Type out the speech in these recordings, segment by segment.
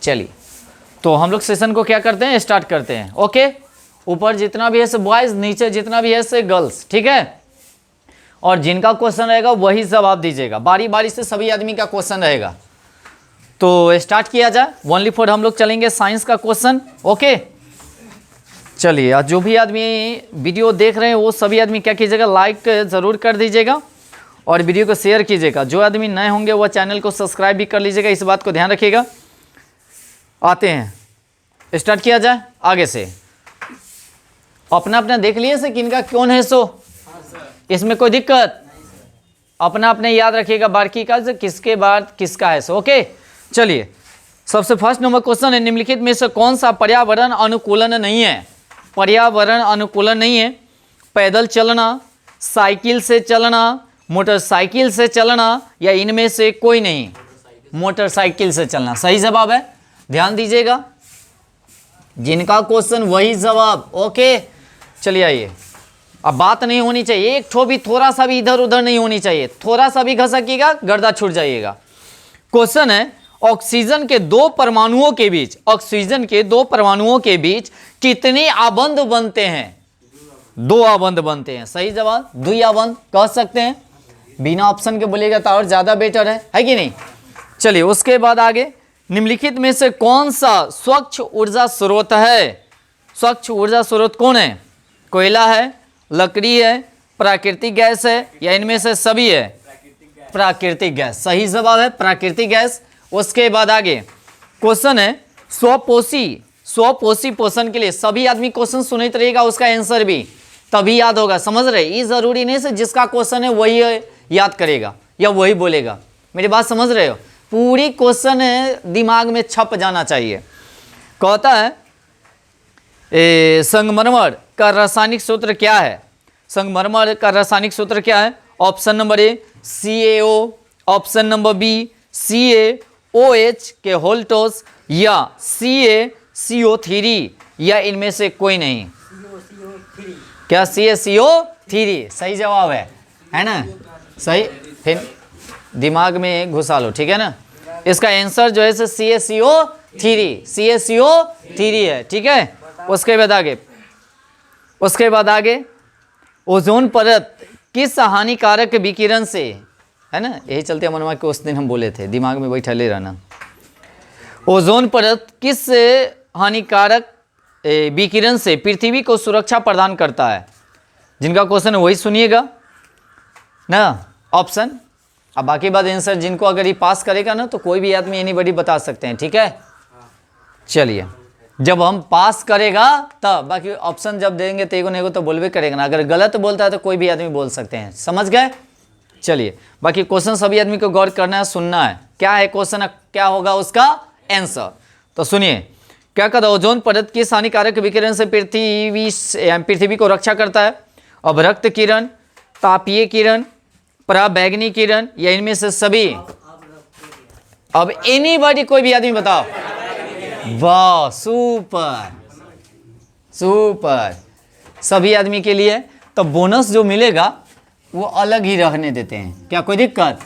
चलिए, तो हम लोग सेशन को क्या करते हैं, स्टार्ट करते हैं। ओके, ऊपर जितना भी है से बॉयज़, नीचे जितना भी है से गर्ल्स, ठीक है। और जिनका क्वेश्चन रहेगा वही जवाब दीजिएगा, बारी बारी से सभी आदमी का क्वेश्चन रहेगा। तो स्टार्ट किया जाए। 1 हम लोग चलेंगे साइंस का क्वेश्चन। ओके, चलिए, आज जो भी आदमी वीडियो देख रहे हैं वो सभी आदमी क्या कीजिएगा, लाइक ज़रूर कर दीजिएगा और वीडियो को शेयर कीजिएगा। जो आदमी नए होंगे वो चैनल को सब्सक्राइब भी कर लीजिएगा, इस बात को ध्यान रखिएगा। आते हैं, स्टार्ट किया जाए आगे से। अपना अपना देख लिए से किनका कौन है सो, इसमें कोई दिक्कत, अपना अपने याद रखिएगा बाकी का से किसके बाद किसका है सो। ओके, चलिए, सबसे फर्स्ट नंबर क्वेश्चन है, निम्नलिखित में से कौन सा पर्यावरण अनुकूलन नहीं है। पर्यावरण अनुकूलन नहीं है, पैदल चलना, साइकिल से चलना, मोटरसाइकिल से चलना, या इनमें से कोई नहीं। मोटरसाइकिल से चलना सही जवाब है, ध्यान दीजिएगा, जिनका क्वेश्चन वही जवाब। ओके, चलिए आइए, अब बात नहीं होनी चाहिए, एक ठो भी थोड़ा सा भी इधर उधर नहीं होनी चाहिए, थोड़ा सा भी घसकिएगा गर्दा छूट जाइएगा। क्वेश्चन है, ऑक्सीजन के दो परमाणुओं के बीच, ऑक्सीजन के दो परमाणुओं के बीच कितने आबंध बनते हैं। दो आबंध बनते हैं, सही जवाब द्वि आबंध कह सकते हैं। बिना ऑप्शन के बोलेगा तो और ज्यादा बेटर है कि नहीं। चलिए, उसके बाद आगे, निम्नलिखित में से कौन सा स्वच्छ ऊर्जा स्रोत है। स्वच्छ ऊर्जा स्रोत कौन है, कोयला है, लकड़ी है, प्राकृतिक गैस है, या इनमें से सभी है। प्राकृतिक गैस सही जवाब है, प्राकृतिक गैस। उसके बाद आगे क्वेश्चन है, स्वपोषी पोषण के लिए, सभी आदमी क्वेश्चन सुनते रहिएगा, उसका आंसर भी तभी याद होगा, समझ रहे। ये जरूरी नहीं से जिसका क्वेश्चन है वही याद करेगा या वही बोलेगा, मेरी बात समझ रहे हो। पूरी क्वेश्चन है दिमाग में छप जाना चाहिए। कहता है, संगमरमर का रासायनिक सूत्र क्या है। संगमरमर का रासायनिक सूत्र क्या है। Option number A CaO, option number B CaOH के होल्टोस, या CaCO3, या इनमें से कोई नहीं। क्या CaCO3 सही जवाब है ना, सही, फिर दिमाग में घुसा लो, ठीक है ना। इसका आंसर जो है CaCO3 है, ठीक है। उसके बाद आगे ओजोन परत किस हानिकारक विकिरण से, है ना, यही चलते मनवा के उस दिन हम बोले थे, दिमाग में बैठले रहना। ओजोन परत किस हानिकारक विकिरण से पृथ्वी को सुरक्षा प्रदान करता है। जिनका क्वेश्चन है वही सुनिएगा ना, ऑप्शन। अब बाकी बात आंसर जिनको अगर ये पास करेगा ना तो कोई भी आदमी एनीबॉडी बता सकते हैं, ठीक है। चलिए, जब हम पास करेगा तब, बाकी ऑप्शन जब देंगे तो एगो नेगो तो बोलबे करेगा ना, अगर गलत बोलता है तो कोई भी आदमी बोल सकते हैं, समझ गए। चलिए, बाकी क्वेश्चन सभी आदमी को गौर करना है, सुनना है, क्या है क्वेश्चन, क्या होगा उसका आंसर। तो सुनिए, क्या कहता है, ओजोन परत किस हानिकारक विकिरण से पृथ्वी को रक्षा करता है। अवरक्त किरण, तापीय किरण, पराबैंगनी किरण, या इनमें से सभी। अब एनीबॉडी कोई भी आदमी बताओ। वाह, सुपर सुपर, सभी आदमी के लिए। तो बोनस जो मिलेगा वो अलग ही रहने देते हैं, क्या कोई दिक्कत।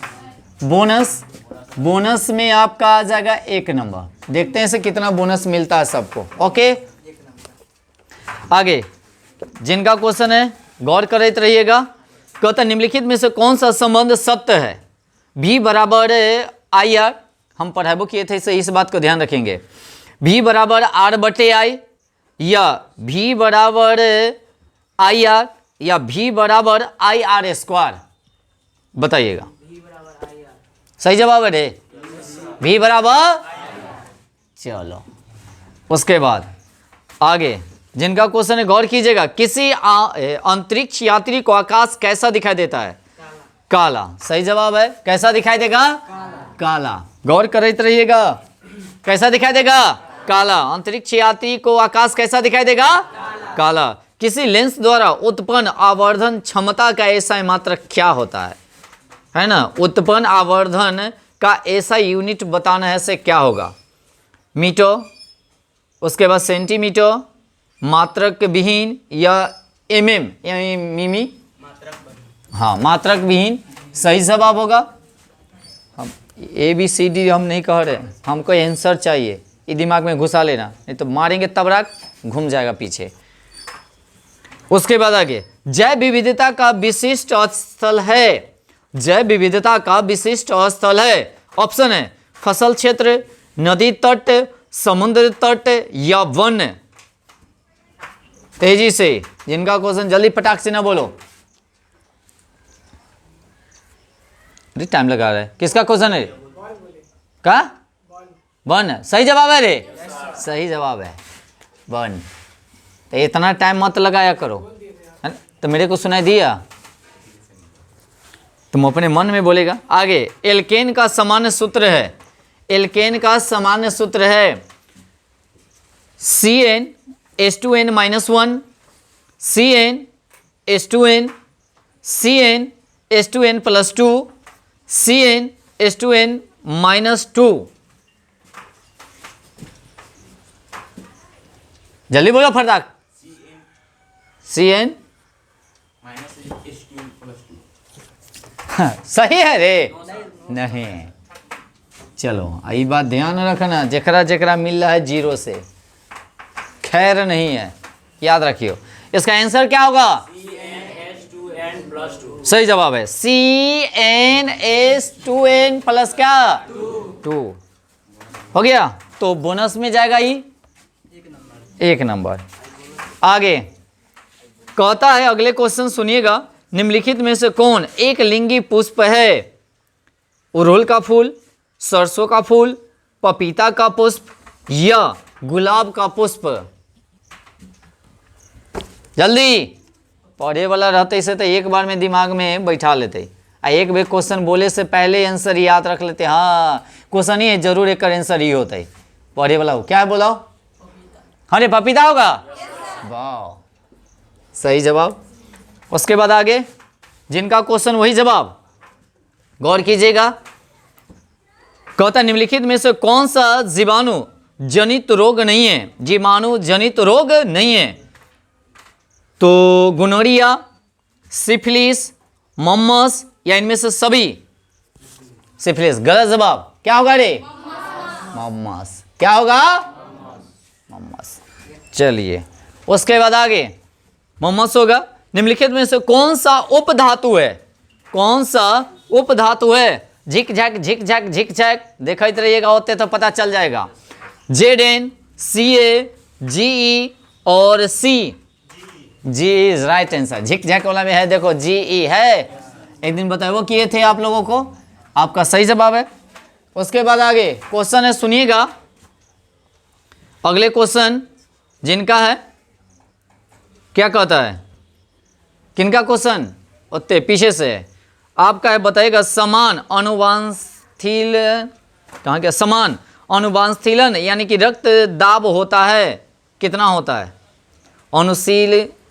बोनस में आपका आ जाएगा 1 नंबर। देखते हैं से कितना बोनस मिलता है सबको। ओके, आगे जिनका क्वेश्चन है गौर करते रहिएगा। कहता निम्नलिखित में से कौन सा संबंध सत्य है। V बराबर IR, हम पढ़ाबो किए थे, इस बात को ध्यान रखेंगे। V बराबर R/I, या V बराबर IR, या V बराबर IR², बताइएगा। सही जवाब है रे, V बराबर। चलो, उसके बाद आगे जिनका क्वेश्चन है गौर कीजिएगा। किसी अंतरिक्ष यात्री को आकाश कैसा दिखाई देता है। काला, सही जवाब है। कैसा दिखाई देगा, काला। गौर करते रहिएगा, कैसा दिखाई देगा, काला। अंतरिक्ष यात्री को आकाश कैसा दिखाई देगा, काला। किसी लेंस द्वारा उत्पन्न आवर्धन क्षमता का ऐसा मात्रक क्या होता है ना। उत्पन्न आवर्धन का ऐसा यूनिट बताना है से क्या होगा। मीटर, उसके बाद सेंटीमीटर, मात्रक विहीन, या mm या मिमी, हाँ मात्रक विहीन सही जवाब होगा। हम ABCD हम नहीं कह रहे, हमको आंसर चाहिए, ये दिमाग में घुसा लेना, नहीं तो मारेंगे तबराक घूम जाएगा पीछे। उसके बाद आगे, जैव विविधता का विशिष्ट स्थल है, जैव विविधता का विशिष्ट स्थल है। ऑप्शन है फसल क्षेत्र, नदी तट, समुद्र तट या वन। तेजी से, जिनका क्वेश्चन जल्दी फटाक से ना बोलो, अरे टाइम लगा रहा है। किसका क्वेश्चन है? का वन सही जवाब है रे, सही जवाब है वन। तो इतना टाइम मत लगाया करो, है ना? तो मेरे को सुनाई दिया, तुम अपने मन में बोलेगा। आगे, एल्केन का सामान्य सूत्र है, एल्केन का सामान्य सूत्र है CnH2n-1, CnH2n, CnH2n+2, CnH2n-2। जल्दी बोलो फटाक। Cn सही है रे, नहीं। चलो ये बात ध्यान रखना, जकरा जकरा मिल रहा है जीरो से खैर नहीं है, याद रखियो। इसका आंसर क्या होगा? CnH2n+2 सही जवाब है। CnH2n प्लस क्या? 2 हो गया, तो बोनस में जाएगा ये 1 नंबर। आगे कहता है, अगले क्वेश्चन सुनिएगा, निम्नलिखित में से कौन एक लिंगी पुष्प है? उड़हुल का फूल, सरसों का फूल, पपीता का पुष्प या गुलाब का पुष्प? जल्दी, पढ़े वाला रहते से तो एक बार में दिमाग में बैठा लेते, आ एक बार क्वेश्चन बोले से पहले आंसर याद रख लेते। हाँ क्वेश्चन ही है, जरूर एक आंसर ही होता है। पढ़े वाला हो, क्या बोला? हाँ पपीता होगा, वाह सही जवाब। उसके बाद आगे, जिनका क्वेश्चन वही जवाब, गौर कीजिएगा। कहता निम्नलिखित में से कौन सा जीवाणु जनित रोग नहीं है? जीवाणु जनित रोग नहीं है तो गोनोरिया, सिफिलिस, मम्मस या इनमें से सभी? सिफिलिस गलत जवाब। क्या होगा रे? मम्मस। क्या होगा? मम्मस। चलिए उसके बाद आगे, मम्मस होगा। निम्नलिखित में से कौन सा उपधातु है? कौन सा उपधातु है? झिक झैक झिक झैक झिक झैक देखते रहिएगा, होते तो पता चल जाएगा। Zn, Ca, Ge और C। G is right answer. झिक झैक वाला में है, देखो Ge है, एक दिन बताए वो किए थे आप लोगों को, आपका सही जवाब है। उसके बाद आगे क्वेश्चन है, सुनिएगा अगले क्वेश्चन जिनका है, क्या कहता है? किनका क्वेश्चन? उतने पीछे से है, आपका है, बताइएगा। समान अनुवांशिक, कहाँ क्या? समान अनुवांशिलन यानी कि रक्त दाब होता है, कितना होता है?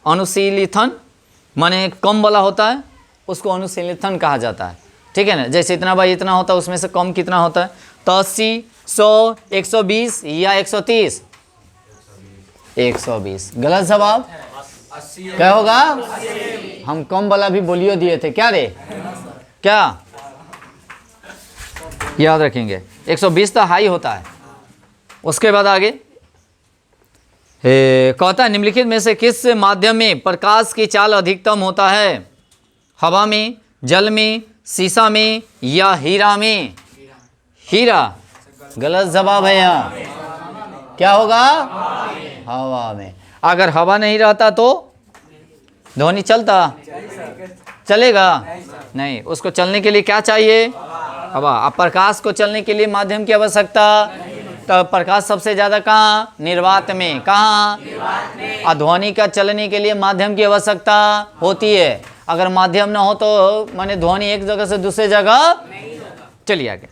अनुशीलिथन माने कम वाला होता है, उसको अनुशीलिथन कहा जाता है, ठीक है ना। जैसे इतना बाई इतना होता है, उसमें से कम कितना होता है? तो 80, 100, 120 या 130? 120 गलत जवाब। क्या होगा? हम कम वाला भी बोलियो दिए थे, क्या रे? क्या याद रखेंगे? 120 तो हाई होता है। उसके बाद आगे कहता है, निम्नलिखित में से किस माध्यम में प्रकाश की चाल अधिकतम होता है? हवा में, जल में, शीशा में या हीरा में? हीरा गलत जवाब है यहाँ। क्या होगा? हवा में। अगर हवा नहीं रहता तो ध्वनि चलता? चलेगा नहीं। उसको चलने के लिए क्या चाहिए? हवा। अब प्रकाश को चलने के लिए माध्यम की आवश्यकता, तो प्रकाश सबसे ज्यादा कहाँ? निर्वात में। कहाँ? और ध्वनि का चलने के लिए माध्यम की आवश्यकता होती है। अगर माध्यम ना हो तो माने ध्वनि एक जगह से दूसरे जगह। चलिए आगे।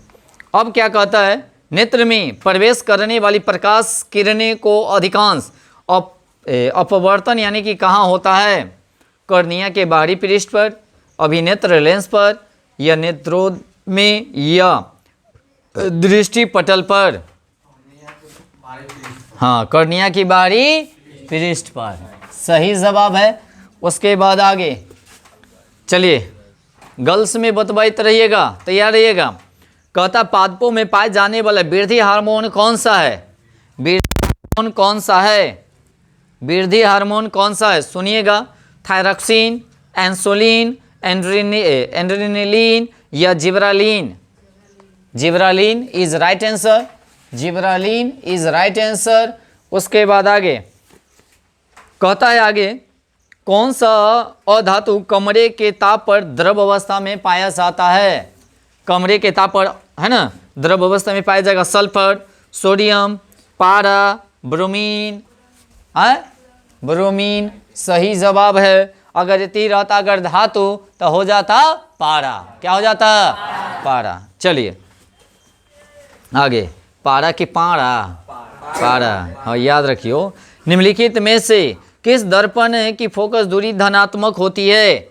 अब क्या कहता है? नेत्र में प्रवेश करने वाली प्रकाश किरणें को अधिकांश अपवर्तन यानी कि कहाँ होता है? कर्निया के बाहरी पृष्ठ पर, अभिनेत्र लेंस पर, या नेत्रोद में, या दृष्टि पटल पर? हाँ, कर्निया की बाहरी पृष्ठ पर सही जवाब है। उसके बाद आगे चलिए, गर्ल्स में बतवाते रहिएगा, तैयार रहिएगा। कहता पादपों में पाए जाने वाला वृद्धि हार्मोन कौन सा है? कौन सा है? वृद्धि हार्मोन कौन सा है? सुनिएगा, थायरॉक्सिन, इंसुलिन, एड्रेनलिन या gibberellin? Gibberellin is right answer, gibberellin is right answer. उसके बाद आगे कहता है, आगे कौन सा अधातु कमरे के ताप पर द्रव अवस्था में पाया जाता है? कमरे के ताप पर, है ना, द्रव अवस्था में पाया जाएगा। सल्फर, सोडियम, पारा, ब्रोमीन, है ब्रोमीन सही जवाब है। अगर इतनी रहता अगर धातु तो हो जाता पारा। क्या हो जाता? पारा। चलिए आगे, पारा की पारा? पारा, हाँ याद रखियो। निम्नलिखित में से किस दर्पण की फोकस दूरी धनात्मक होती है?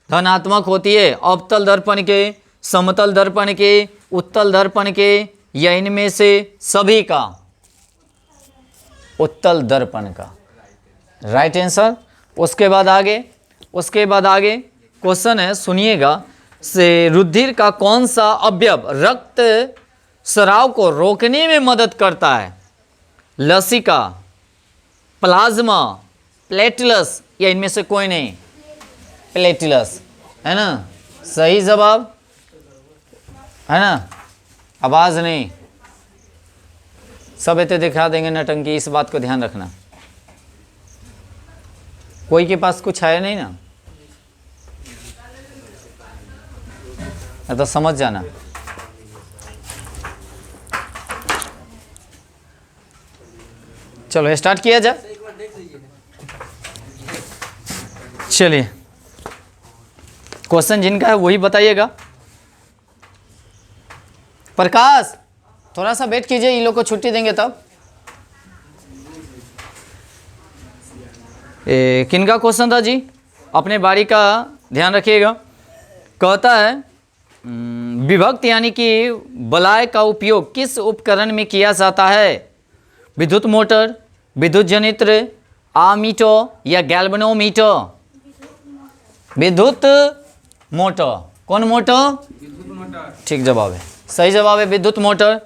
धनात्मक होती है। अवतल दर्पण के, समतल दर्पण के, उत्तल दर्पण के, या इनमें से सभी का? उत्तल दर्पण का राइट आंसर। उसके बाद आगे क्वेश्चन है, सुनिएगा, से रुधिर का कौन सा अवयव रक्त स्राव को रोकने में मदद करता है? लसिका, प्लाज्मा, प्लेटलस, या इनमें से कोई नहीं? प्लेटलस, है ना सही जवाब, है ना। आवाज नहीं, सब इतने दिखा देंगे नटंकी, इस बात को ध्यान रखना। कोई के पास कुछ है नहीं ना, तो समझ जाना। चलो स्टार्ट किया जाए। चलिए क्वेश्चन जिनका है वही बताइएगा। प्रकाश थोड़ा सा वेट कीजिए, इन लोग को छुट्टी देंगे तब। किनका क्वेश्चन था जी? अपने बारी का ध्यान रखिएगा। कहता है विभक्त यानी कि बलाय का उपयोग किस उपकरण में किया जाता है? विद्युत मोटर, विद्युत जनित्र, आमीटर या गैल्वेनोमीटर? विद्युत मोटर। कौन मोटर? ठीक जवाब है, सही जवाब है विद्युत मोटर।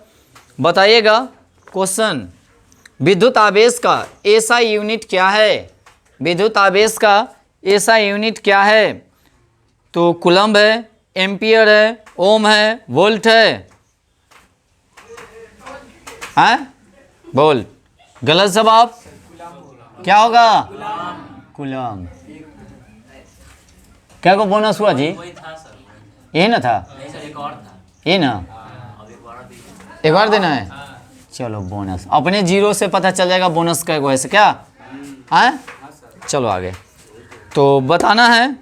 बताइएगा क्वेश्चन, विद्युत आवेश का ऐसा यूनिट क्या है? विद्युत आवेश का ऐसा यूनिट क्या है? तो कूलम्ब है, एम्पियर है, ओम है, वोल्ट है? हैं? बोल, गलत जवाब क्या होगा? कूलम्ब। क्या को बोनस हुआ जी? यही ना था? ये ना एक बार देना है। चलो बोनस अपने जीरो से पता चल जाएगा बोनस का वैसे क्या है। चलो आगे तो बताना है,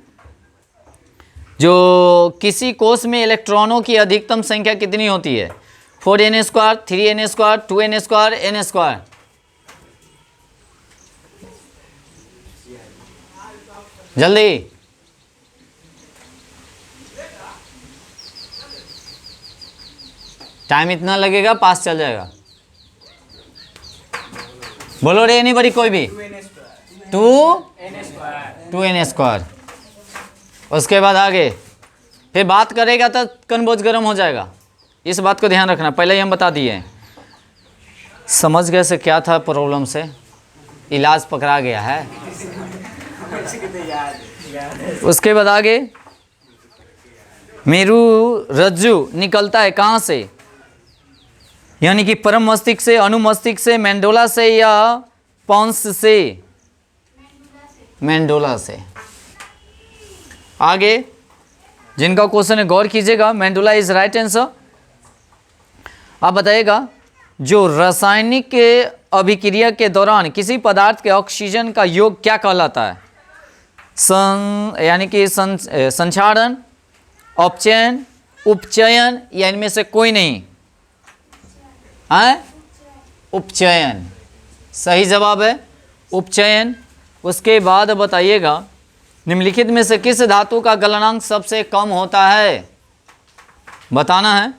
जो किसी कोष में इलेक्ट्रॉनों की अधिकतम संख्या कितनी होती है? 4n square, 3n square, 2n square, n square? जल्दी, टाइम इतना लगेगा, पास चल जाएगा। बोलो रे एनीबॉडी, कोई भी? 2n square. उसके बाद आगे फिर बात करेगा तो कन्वर्ज गर्म हो जाएगा, इस बात को ध्यान रखना। पहले ही हम बता दिए, समझ गए से क्या था प्रॉब्लम से, इलाज पकड़ा गया है। उसके बाद आगे मेरू रज्जु निकलता है कहाँ से? यानी कि परम मस्तिष्क से, अनुमस्तिष्क से, मेंडोला से या पॉन्स से? मेंडोला से। आगे जिनका क्वेश्चन है गौर कीजिएगा, मेंडोला इज राइट आंसर। आप बताइएगा, जो रासायनिक अभिक्रिया के दौरान किसी पदार्थ के ऑक्सीजन का योग क्या कहलाता है? यानी कि संक्षारण, अपचयन, उपचयन, या इनमें से कोई नहीं? उपचयन सही जवाब है, उपचयन। उसके बाद बताइएगा, निम्नलिखित में से किस धातु का गलनांक सबसे कम होता है? बताना है।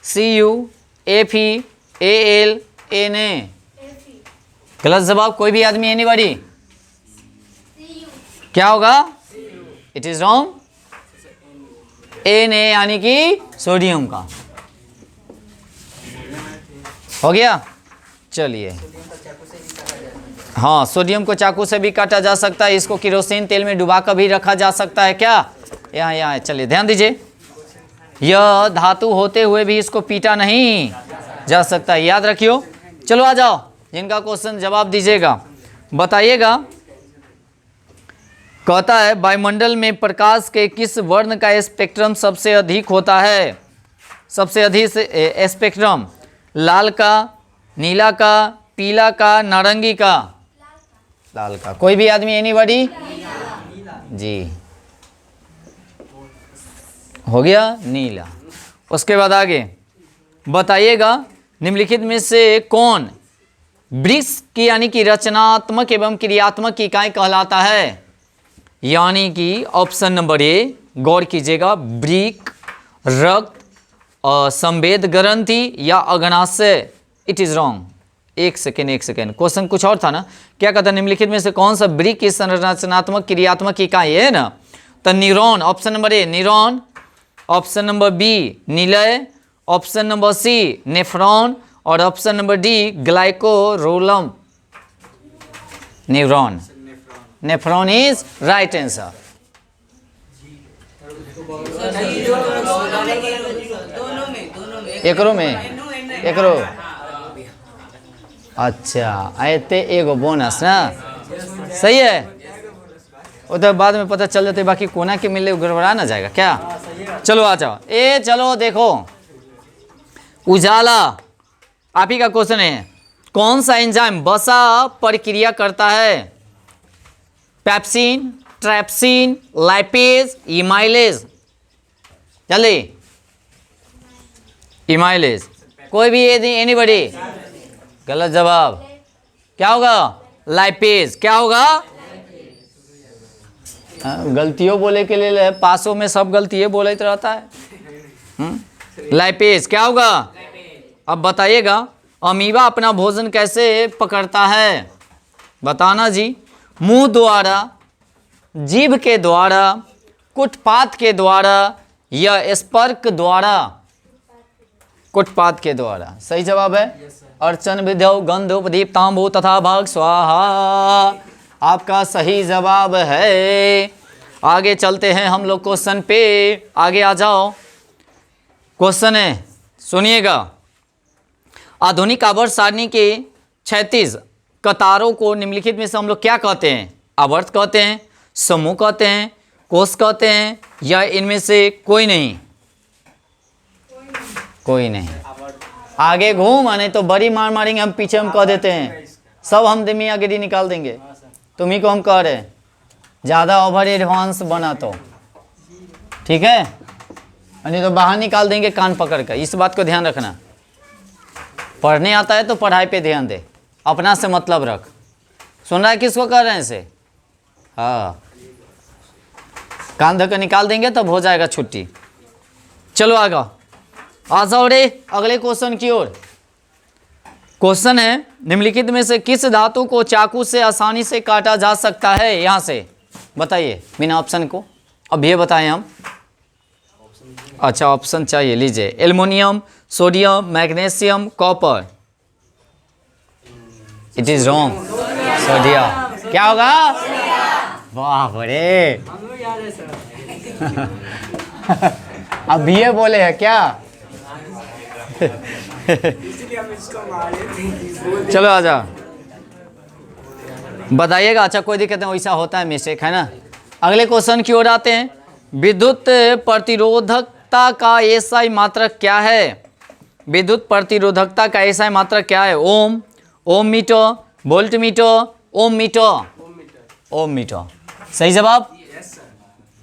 Cu, Fe, Al, Na? गलत जवाब कोई भी आदमी, एनीबॉडी? क्या होगा? It is wrong. Na यानी कि सोडियम का। हो गया? चलिए हाँ, सोडियम को चाकू से भी काटा जा सकता है, इसको केरोसिन तेल में डुबा कर भी रखा जा सकता है। क्या यहाँ चलिए ध्यान दीजिए, यह धातु होते हुए भी इसको पीटा नहीं जा सकता, याद रखियो। चलो आ जाओ, जिनका क्वेश्चन जवाब दीजिएगा, बताइएगा। कहता है वायुमंडल में प्रकाश के किस वर्ण का स्पेक्ट्रम सबसे अधिक होता है? सबसे अधिक स्पेक्ट्रम लाल का, नीला का, पीला का, नारंगी का? लाल का। कोई भी आदमी, एनीबॉडी? जी, हो गया नीला। उसके बाद आगे बताइएगा, निम्नलिखित में से कौन ब्रिक्स की यानी कि रचनात्मक एवं क्रियात्मक इकाई कहलाता है? यानी कि ऑप्शन नंबर ए, गौर कीजिएगा, ब्रिक, रक्त, संवेद ग्रंथि या अग्नाशय। It is wrong. एक सेकेंड, क्वेश्चन कुछ और था ना। क्या कहता है, निम्नलिखित में से कौन सा ब्रिक की संरचनात्मक क्रियात्मक इकाई है ना? तो neuron, option number A neuron, option number B निलय, ऑप्शन नंबर सी नेफ्रॉन और ऑप्शन नंबर डी ग्लाइकोरोलम। Neuron, nephron is right answer. एकरो में एकरो, अच्छा आते एगो बोनस ना, सही है। उधर बाद में पता चल जाते, बाकी कोना के मिले गड़बड़ा ना जाएगा क्या? चलो आ जाओ, चलो देखो, उजाला आप ही का क्वेश्चन है। कौन सा एंजाइम वसा प्रक्रिया करता है? Pepsin, trypsin, lipase, amylase? जल्दी, इमाइलेज। कोई भी एनीबॉडी? गलत जवाब। क्या होगा? लाइपेज। क्या होगा? गलतियों बोले के लिए पासों में सब गलतियाँ बोलते रहता है। लाइपेज। क्या होगा? अब बताइएगा, अमीबा अपना भोजन कैसे पकड़ता है? बताना जी। मुंह द्वारा, जीभ के द्वारा, कुटपात के द्वारा या स्पर्क द्वारा? कुटपात के द्वारा सही जवाब है। अर्चन विद्यौ गंधोपदीप तांबू तथा भाग स्वाहा आपका सही जवाब है। आगे चलते हैं हम लोग क्वेश्चन पे, आगे आ जाओ। क्वेश्चन है, सुनिएगा। आधुनिक आवर्त सारणी के 36 कतारों को निम्नलिखित में से हम लोग क्या कहते हैं? आवर्त कहते हैं, समूह कहते हैं, कोष कहते हैं, या इनमें से कोई नहीं? कोई नहीं। आगे घूम, नहीं तो बड़ी मार मारेंगे हम, पीछे हम कह देते हैं सब, हम मियाँगिरी निकाल देंगे। तुम्ही को हम कह रहे हैं, ज़्यादा ओवर एडवांस बना तो ठीक है, नहीं तो बाहर निकाल देंगे कान पकड़ कर। इस बात को ध्यान रखना। पढ़ने आता है तो पढ़ाई पे ध्यान दे, अपना से मतलब रख। सुन रहा है किसको कह रहे हैं इसे? हाँ, कान धक्का निकाल देंगे तब हो जाएगा छुट्टी। चलो आगे आ जाओ रे, अगले क्वेश्चन की ओर। क्वेश्चन है, निम्नलिखित में से किस धातु को चाकू से आसानी से काटा जा सकता है? यहाँ से बताइए बिना ऑप्शन को। अब ये बताएं हम। अच्छा ऑप्शन चाहिए, लीजिए। Aluminium, sodium, magnesium, copper. It is wrong. Sodium. क्या होगा? वाह रे अब ये बोले हैं क्या? चलो आ जाओ, बताइएगा। अच्छा कोई दिक्कत नहीं, वैसा होता है, मिस्टेक है ना। अगले क्वेश्चन की ओर आते हैं। विद्युत प्रतिरोधकता का एसआई मात्रक क्या है? विद्युत प्रतिरोधकता का एसआई मात्रक क्या है? ओम, ओम मीटर, वोल्ट मीटर, ओम मीटर। ओम मीटर सही जवाब।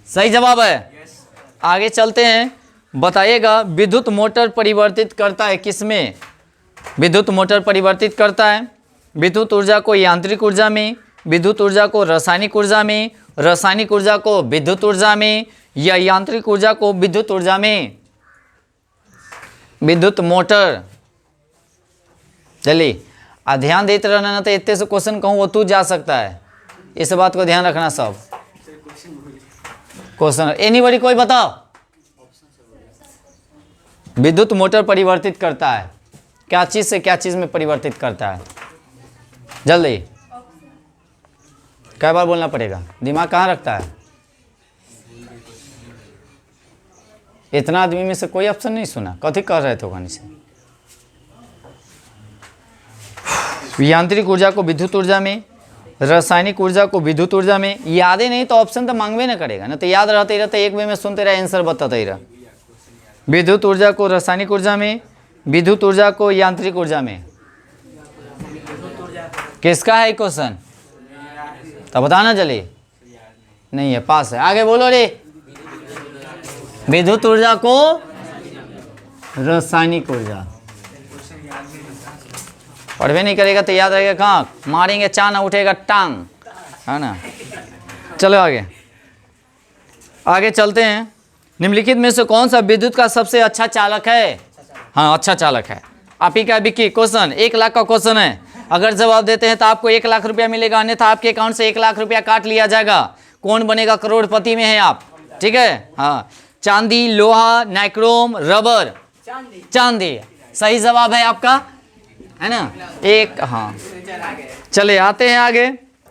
सही जवाब है। आगे चलते हैं, बताइएगा। विद्युत मोटर परिवर्तित करता है किसमें? विद्युत मोटर परिवर्तित करता है विद्युत ऊर्जा को यांत्रिक ऊर्जा में, विद्युत ऊर्जा को रासायनिक ऊर्जा में, रासायनिक ऊर्जा को विद्युत ऊर्जा में, या यांत्रिक ऊर्जा को विद्युत ऊर्जा में? विद्युत मोटर। चलिए ध्यान देते रहना, ना तो इतने से क्वेश्चन कहूँ वो तू जा सकता है। इस बात को ध्यान रखना सब। क्वेश्चन एनीबॉडी कोई बताओ। विद्युत मोटर परिवर्तित करता है क्या चीज से क्या चीज में परिवर्तित करता है? जल्दी। कै बार बोलना पड़ेगा? दिमाग कहाँ रखता है? इतना आदमी में से कोई ऑप्शन नहीं सुना। कथी कह रहे थे वहां से? यांत्रिक ऊर्जा को विद्युत ऊर्जा में, रासायनिक ऊर्जा को विद्युत ऊर्जा में। यादें नहीं तो ऑप्शन तो मांगवे ना करेगा ना, तो याद रहते रहते एक वे में सुनते रहे, आंसर बताते रहे। विद्युत ऊर्जा को रासायनिक ऊर्जा में, विद्युत ऊर्जा को यांत्रिक ऊर्जा में। किसका है क्वेश्चन? तो बताना जल्दी। नहीं है, पास है। आगे बोलो रे। विद्युत ऊर्जा को रासायनिक ऊर्जा। पढ़वे नहीं करेगा तो याद रहेगा कहाँ? मारेंगे चांद उठेगा टांग, है ना। चलो आगे आगे चलते हैं। निम्नलिखित में से कौन सा विद्युत का सबसे अच्छा चालक है? हाँ, अच्छा चालक है। आप ही का विक्की क्वेश्चन 1 लाख का क्वेश्चन है। अगर जवाब देते हैं तो आपको 1 लाख रुपया मिलेगा, अन्यथा आपके अकाउंट से 1 लाख रुपया काट लिया जाएगा। कौन बनेगा करोड़पति में है आप? ठीक है। हाँ, चांदी, लोहा, नाइक्रोम, रबर। चांदी सही जवाब है आपका, है ना। एक, हाँ। चले आते हैं आगे।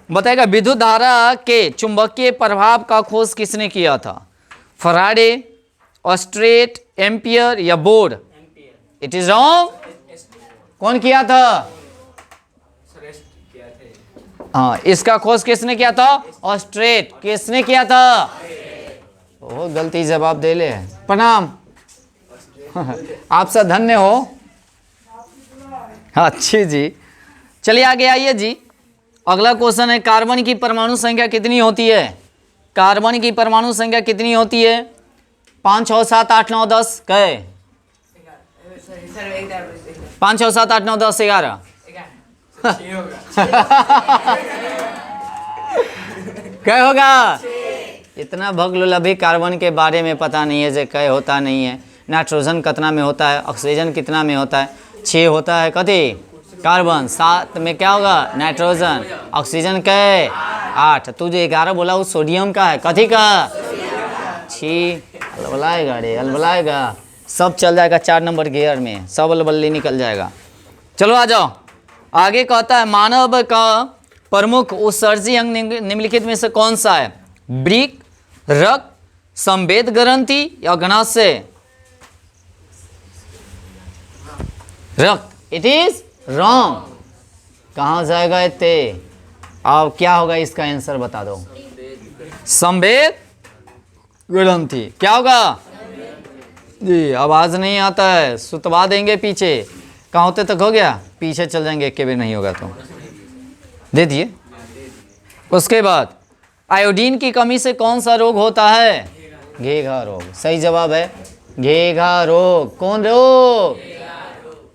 बताएगा विद्युत धारा के चुंबकीय प्रभाव का खोज किसने किया था? फराडे, ऑस्ट्रेट, एम्पियर या बोर्ड? It is wrong. कौन किया था? हाँ, इसका खोज किसने किया था? ऑस्ट्रेट। किसने किया था? ओह, गलती जवाब दे ले। प्रणाम। आप सब धन्य हो। अच्छी जी। चलिए आगे आइए जी। अगला क्वेश्चन है, कार्बन की परमाणु संख्या कितनी होती है? कार्बन की परमाणु संख्या कितनी होती है? 5, 6, 7, 8, 9, 10 कहे? 5, 6, 7, 8, 9, 10, 11। क्या होगा? इतना भगलुल अभी कार्बन के बारे में पता नहीं है, जे क्या होता नहीं है। नाइट्रोजन कितना में होता है, ऑक्सीजन कितना में होता है? 6 होता है। कथी? कार्बन। 7 में क्या होगा? नाइट्रोजन। ऑक्सीजन क्या है? 8। तू जो 11 बोला वो सोडियम का है। कथी का? 6। अलबलाएगा रे, अलबलाएगा। सब चल जाएगा 4 नंबर गियर में, सब अलबल्ली निकल जाएगा। चलो आ जाओ आगे। कहता है मानव का प्रमुख उत्सर्जी अंग निम्नलिखित में से कौन सा है? वृक्क, रक्त, संवेद ग्रंथि या घनाशय? रक्त। It is wrong. कहाँ जाएगा इतने? अब क्या होगा इसका आंसर बता दो। संवेद ग्रंथि। क्या होगा जी? आवाज नहीं आता है, सुतवा देंगे पीछे। कहाँ होते तक हो गया? पीछे चल जाएंगे, एक भी नहीं होगा तो दे दिए। उसके बाद आयोडीन की कमी से कौन सा रोग होता है? घेघा रोग। सही जवाब है घेघा रोग। कौन रोग?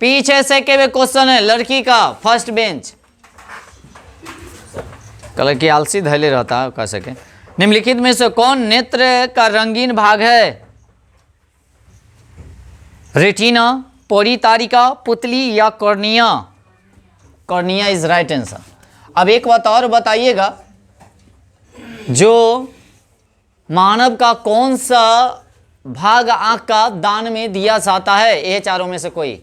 पीछे से के क्वेश्चन है, लड़की का, फर्स्ट बेंच। कल की आलसी धैले रहता है कह सके। निम्नलिखित में से कौन नेत्र का रंगीन भाग है? रेटिना, पोरीतारिका, पुतली या cornea? Cornea is right answer. अब एक बात और बताइएगा, जो मानव का कौन सा भाग आंख का दान में दिया जाता है? ये चारों में से कोई?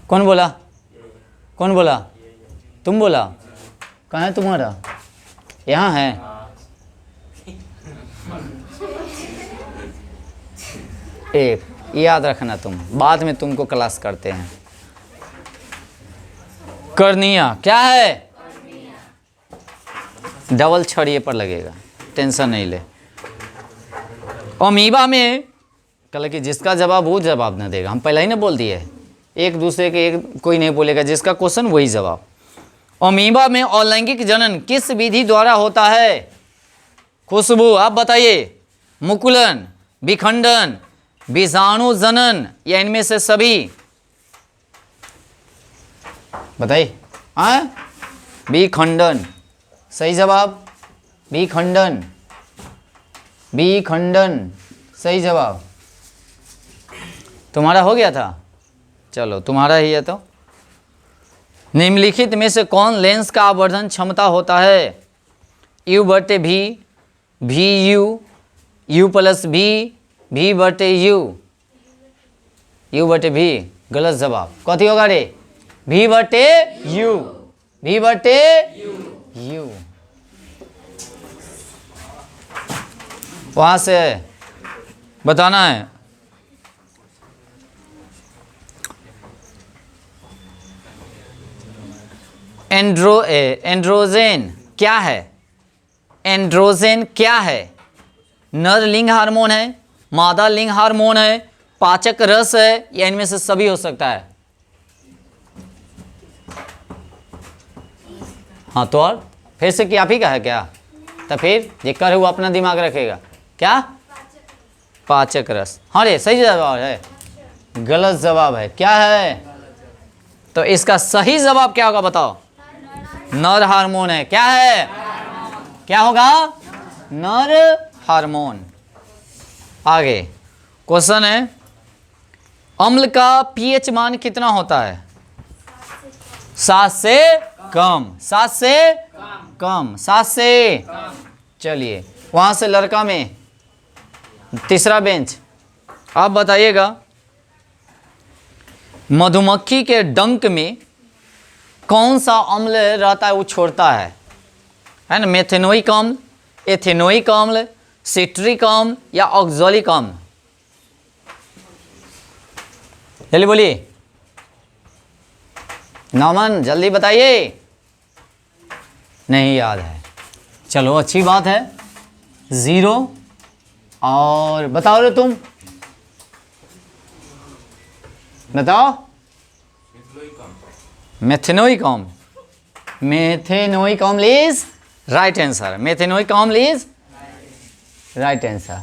कौन बोला? कौन बोला? तुम बोला। कहाँ है तुम्हारा? यहाँ है। एक याद रखना, तुम बाद में तुमको क्लास करते हैं। कर्निया क्या है? डबल छड़िए पर लगेगा, टेंशन नहीं ले। अमीबा में कल कि जिसका जवाब वो जवाब ना देगा, हम पहले ही ना बोल दिए। एक दूसरे के एक कोई नहीं बोलेगा, जिसका क्वेश्चन वही जवाब। अमीबा में अलैंगिक जनन किस विधि द्वारा होता है? खुशबू आप बताइए। मुकुलन, विखंडन, विषाणु जनन या इनमें से सभी? बताइए। हाँ, विखंडन सही जवाब। विखंडन, विखंडन सही जवाब। तुम्हारा हो गया था? चलो तुम्हारा ही है। तो निम्नलिखित में से कौन लेंस का आवर्धन क्षमता होता है? U/V, VU, U+V, V/U। U/V गलत जवाब। कथी होगा रे? V/U, V/U। यू, वहां से बताना है। एंड्रोजन क्या है? एंड्रोजन क्या है? नर लिंग हार्मोन है, मादा लिंग हार्मोन है, पाचक रस है, या इनमें से सभी हो सकता है? हाँ तो और फिर से क्या आप ही का है क्या? तो फिर जिक्र है वो अपना दिमाग रखेगा। क्या? पाचक रस। हाँ रे सही जवाब है, गलत जवाब है। क्या है? तो इसका सही जवाब क्या होगा बताओ? नर हार्मोन है। क्या है? क्या होगा? नर हार्मोन। आगे क्वेश्चन है, अम्ल का पीएच मान कितना होता है? 7 से कम। 7 से कम। 7 से। चलिए वहां से लड़का में तीसरा बेंच, आप बताइएगा, मधुमक्खी के डंक में कौन सा अम्ल रहता है वो छोड़ता है ना? मेथेनोइक अम्ल, एथेनोइक अम्ल, सिट्रिक अम्ल या ऑक्सैलिक अम्ल? जल्दी बोलिए, नौमन जल्दी बताइए। नहीं याद है, चलो अच्छी बात है, 0। और बताओ रे तुम, बताओ। मेथेनोइक अम्ल। मेथेनोइक अम्ल इज राइट आंसर। मेथेनोइक अम्ल इज राइट आंसर।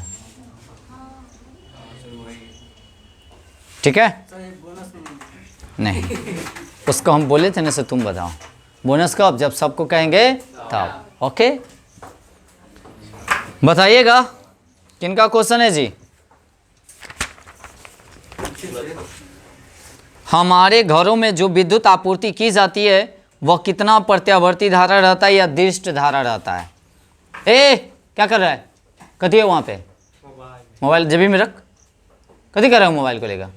ठीक है? नहीं, उसको हम बोले थे ना से तुम बताओ। बोनस कब? जब सबको कहेंगे तब। ओके बताइएगा किनका क्वेश्चन है जी? हमारे घरों में जो विद्युत आपूर्ति की जाती है वह कितना प्रत्यावर्ती धारा रहता है या दृष्ट धारा रहता है? ए क्या कर रहा है? कथी है वहाँ पे? मोबाइल जेबी में रख। कथी कर रहा हूँ? मोबाइल को लेकर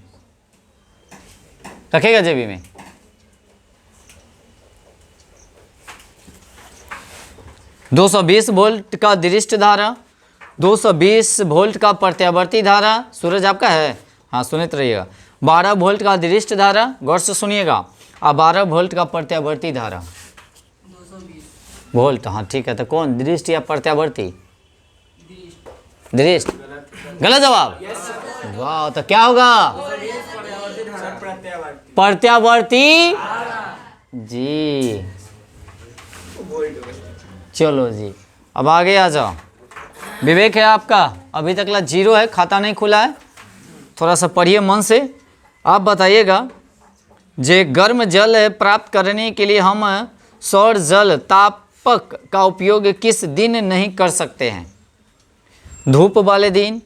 रखेगा जेबी में। – 220 वोल्ट का दृष्ट धारा, 220 वोल्ट का प्रत्यावर्ती धारा। सूरज आपका है? हाँ सुनित रहिएगा। 12 वोल्ट का दृष्ट धारा, गौर से सुनिएगा, और 12 वोल्ट का प्रत्यावर्ती धारा। 220 वोल्ट। हाँ ठीक है, तो कौन दृष्ट या प्रत्यावर्ती? दृष्ट। गलत जवाब। वाह, तो क्या होगा? प्रत्यावर्ती जी। चलो जी अब आगे आ जाओ। विवेक है आपका, अभी तक 0 है, खाता नहीं खुला है, थोड़ा सा पढ़िए मन से। आप बताइएगा, जे गर्म जल प्राप्त करने के लिए हम सौर जल तापक का उपयोग किस दिन नहीं कर सकते हैं? धूप वाले दिन,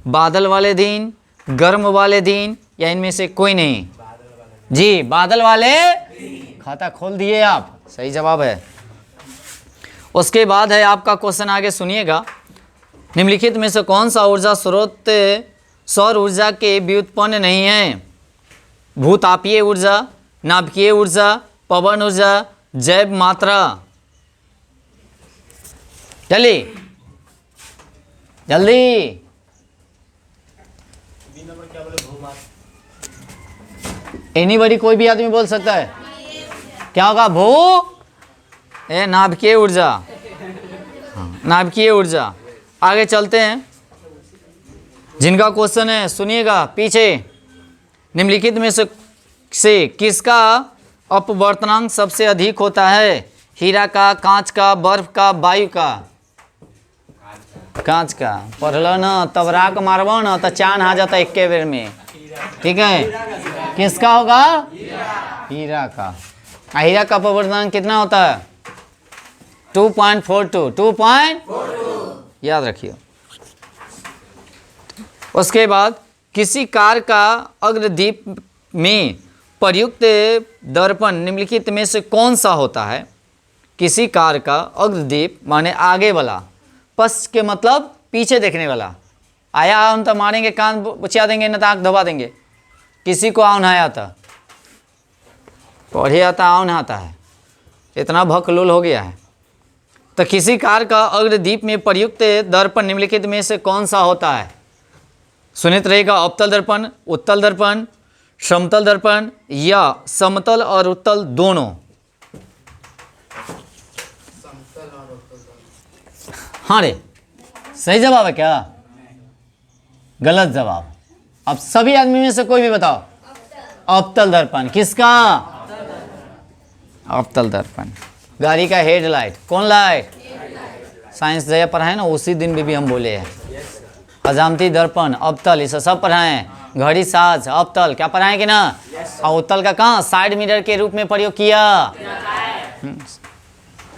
बादल वाले दिन, गर्म वाले दिन, या इनमें से कोई नहीं? जी बादल वाले। खाता खोल दिए आप, सही जवाब है। उसके बाद है आपका क्वेश्चन, आगे सुनिएगा। निम्नलिखित में से कौन सा ऊर्जा स्रोत सौर ऊर्जा के व्युत्पन्न नहीं है? भूतापीय ऊर्जा, नाभिकीय ऊर्जा, पवन ऊर्जा, जैव मात्रा। जल्दी जल्दी। एनीबॉडी, कोई भी आदमी बोल सकता है। क्या होगा? नाभिकीय ऊर्जा। नाभिकीय ऊर्जा। आगे चलते हैं, जिनका क्वेश्चन है सुनिएगा पीछे। निम्नलिखित में से किसका अपवर्तनांक सबसे अधिक होता है? हीरा का, कांच का, बर्फ का, वायु का? कांच का। पढ़ल न तब राक मारबो न तो चांद आ जाता एक बेर में। ठीक है, किसका होगा? हीरा का। हीरा का अपवर्तनांक कितना होता है? 2.42। 2.42 याद रखिए। उसके बाद किसी कार का अग्रदीप में प्रयुक्त दर्पण निम्नलिखित में से कौन सा होता है? किसी कार का अग्रदीप माने आगे वाला, पश्च के मतलब पीछे देखने वाला। आया हम तो मारेंगे, कान बचा देंगे, न तो आँख दबा देंगे। किसी को आउन आया था, पढ़े आता आउन आता है, इतना भकलुल हो गया है। तो किसी कार का अग्रदीप में प्रयुक्त दर्पण निम्नलिखित में से कौन सा होता है? सुनित रहेगा, अवतल दर्पण, उत्तल दर्पण, समतल दर्पण या समतल और उत्तल दोनों? हाँ रे, सही जवाब है क्या? गलत जवाब। अब सभी आदमी में से कोई भी बताओ। अवतल दर्पण। किसका? अवतल दर्पण। गाड़ी का हेडलाइट, कौन लाइट? साइंस जया पढ़ाए ना, उसी दिन भी हम बोले हैं। अजामती दर्पण, अवतल, इसे सब पढ़ाएं। घड़ी साज, अवतल, क्या पढ़ाएं कि ना? और उत्तल का कहाँ साइड मिरर के रूप में प्रयोग किया?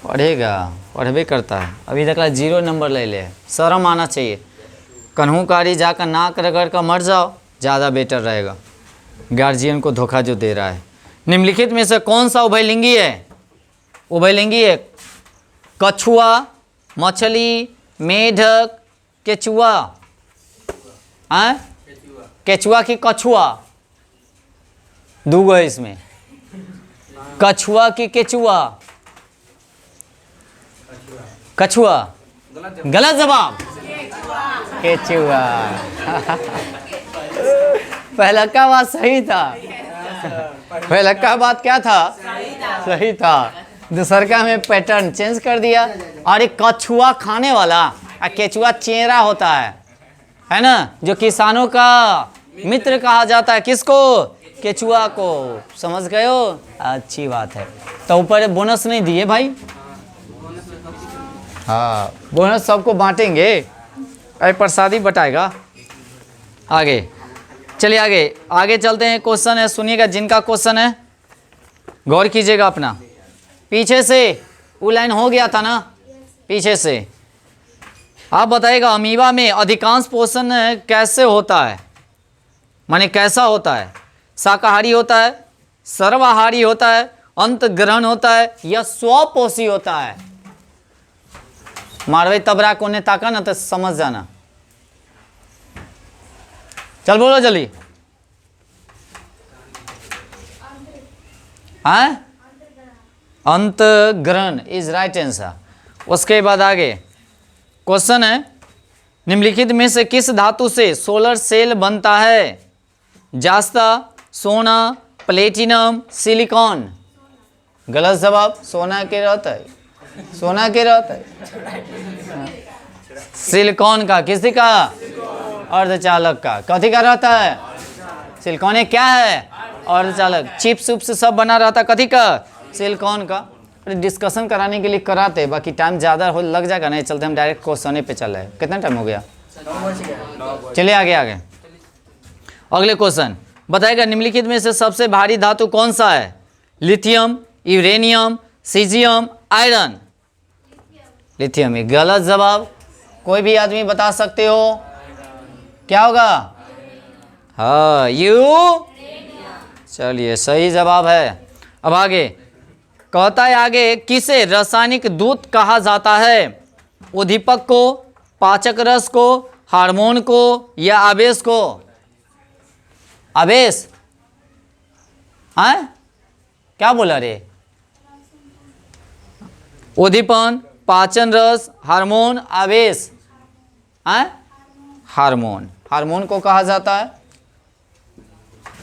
पढ़ेगा, पढ़बे करता है। अभी तक 0 नंबर ले ले, शर्म आना चाहिए। कन्हूकारी जाकर नाक रगड़ कर मर जाओ, ज़्यादा बेटर रहेगा। गार्जियन को धोखा जो दे रहा है। निम्नलिखित में से कौन सा उभयलिंगी है? उभयलिंगी है। कछुआ, मछली, मेढक, केचुआ। हाँ, केचुआ की कछुआ? दूगो है इसमें। कछुआ की केचुआ? कछुआ। गलत जवाब। केचुआ। पहला का बात सही था। पहला का बात क्या था? सही था। दूसर का में पैटर्न चेंज कर दिया। और एक कछुआ खाने वाला, केचुआ चेहरा होता है ना, जो किसानों का मित्र कहा जाता है। किसको? केचुआ को। समझ गए हो? अच्छी बात है। तो ऊपर बोनस नहीं दिए भाई। हाँ, बोनस सबको बांटेंगे। अरे प्रसादी बटाएगा। आगे चलिए, आगे चलते हैं। क्वेश्चन है, सुनिएगा। जिनका क्वेश्चन है गौर कीजिएगा अपना। पीछे से वो लाइन हो गया था ना, पीछे से आप बताइएगा। अमीबा में अधिकांश पोषण कैसे होता है? माने कैसा होता है? शाकाहारी होता है, सर्वाहारी होता है, अंतग्रहण होता है या स्वपोषी होता है? मारवे तबरा को ने ताका ना तो समझ जाना। चल बोलो जल्दी। हाँ, अंतग्रहण इज राइट आंसर। उसके बाद आगे क्वेश्चन है, निम्नलिखित में से किस धातु से सोलर सेल बनता है? जास्ता, सोना, प्लेटिनम, सिलिकॉन? गलत जवाब। सोना के रहता है, सोना के रहता है। सिलिकॉन का। किसी का? अर्धचालक का। कथी का रहता है? सिलिकॉन क्या है? अर्धचालक। चिप्स उप्स सब बना रहता कथी का? सिलिकॉन का। डिस्कशन कराने के लिए कराते, बाकी टाइम ज़्यादा हो लग जाएगा, नहीं चलते हम डायरेक्ट क्वेश्चन पे चल रहे हैं। कितना टाइम हो गया? चलिए आगे। अगले क्वेश्चन बताएगा, निम्नलिखित में से सबसे भारी धातु कौन सा है? Lithium, uranium, caesium, iron? Lithium ही गलत जवाब। कोई भी आदमी बता सकते हो, क्या होगा? हाँ, चलिए सही जवाब है। अब आगे कहता है, आगे किसे रासायनिक दूत कहा जाता है? उद्दीपक को, पाचक रस को, हार्मोन को या आवेश को? आवेश? हाँ, क्या बोला रे? उद्दीपन, पाचन रस, हार्मोन, आवेश? हाँ, हार्मोन। हार्मोन को कहा जाता है।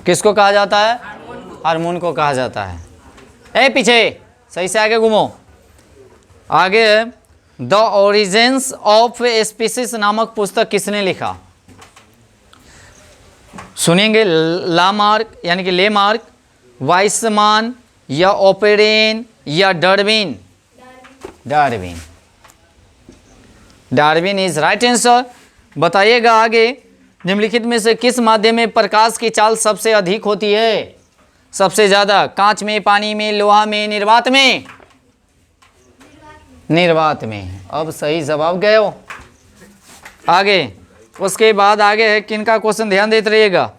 किसको कहा जाता है? हार्मोन को कहा जाता है। ए पीछे सही से आगे घूमो। आगे द ओरिजिन्स ऑफ स्पीसीज नामक पुस्तक किसने लिखा? सुनेंगे। लामार्क यानी कि लेमार्क, वाइसमान या ओपेरेन या Darwin? Darwin. Darwin is right answer. बताइएगा आगे, निम्नलिखित में से किस माध्यम में प्रकाश की चाल सबसे अधिक होती है? सबसे ज़्यादा? कांच में, पानी में, लोहा में, निर्वात में? निर्वात में। अब सही जवाब गए हो। आगे उसके बाद आगे है, किनका क्वेश्चन ध्यान देते रहिएगा।